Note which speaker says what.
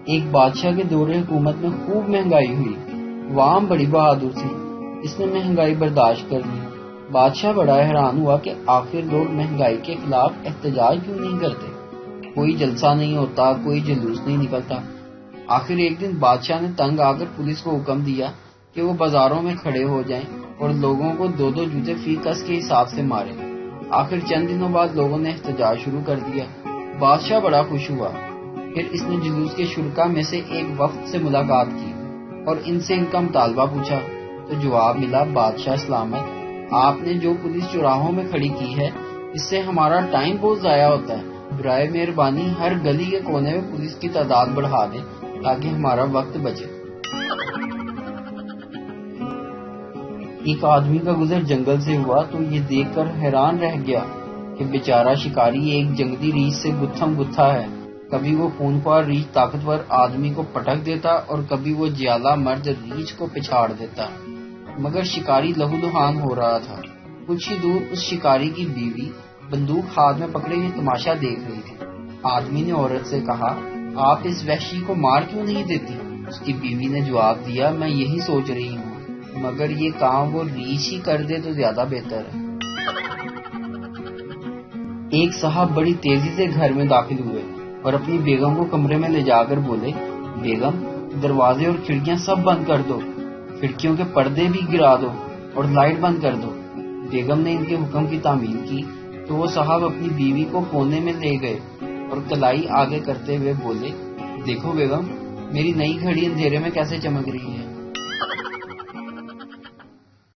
Speaker 1: ایک بادشاہ کے دور حکومت میں خوب مہنگائی ہوئی۔ عوام بڑی بہادر تھی، اس نے مہنگائی برداشت کر لی۔ بادشاہ بڑا حیران ہوا کہ آخر لوگ مہنگائی کے خلاف احتجاج کیوں نہیں کرتے، کوئی جلسہ نہیں ہوتا، کوئی جلوس نہیں نکلتا۔ آخر ایک دن بادشاہ نے تنگ آ کر پولیس کو حکم دیا کہ وہ بازاروں میں کھڑے ہو جائیں اور لوگوں کو 2 جوتے فی کس کے حساب سے ماریں۔ آخر چند دنوں بعد لوگوں نے احتجاج شروع کر دیا۔ بادشاہ بڑا خوش ہوا۔ پھر اس نے جلوس کے شرکا میں سے ایک وفد سے ملاقات کی اور ان سے ان کا مطالبہ پوچھا تو جواب ملا، بادشاہ سلامت، آپ نے جو پولیس چوراہوں میں کھڑی کی ہے اس سے ہمارا ٹائم بہت ضائع ہوتا ہے، برائے مہربانی ہر گلی کے کونے میں پولیس کی تعداد بڑھا دیں تاکہ ہمارا وقت بچے۔ ایک آدمی کا گزر جنگل سے ہوا تو یہ دیکھ کر حیران رہ گیا کہ بیچارہ شکاری ایک جنگلی ریچھ سے گتھم گتھا ہے۔ کبھی وہ خونخوار ریچھ طاقتور آدمی کو پٹک دیتا اور کبھی وہ جیالہ مرد ریچھ کو پچھاڑ دیتا، مگر شکاری لہو لہان ہو رہا تھا۔ کچھ ہی دور اس شکاری کی بیوی بندوق ہاتھ میں پکڑے یہ تماشا دیکھ رہی تھی۔ آدمی نے عورت سے کہا، آپ اس وحشی کو مار کیوں نہیں دیتی؟ اس کی بیوی نے جواب دیا، میں یہی سوچ رہی ہوں، مگر یہ کام وہ ریچھ ہی کر دے تو زیادہ بہتر ہے۔ ایک صاحب بڑی تیزی سے گھر میں داخل ہوئے اور اپنی بیگم کو کمرے میں لے جا کر بولے، بیگم دروازے اور کھڑکیاں سب بند کر دو، کھڑکیوں کے پردے بھی گرا دو اور لائٹ بند کر دو۔ بیگم نے ان کے حکم کی تعمیل کی تو وہ صاحب اپنی بیوی کو کونے میں لے گئے اور کلائی آگے کرتے ہوئے بولے، دیکھو بیگم، میری نئی گھڑی اندھیرے میں کیسے چمک رہی ہے۔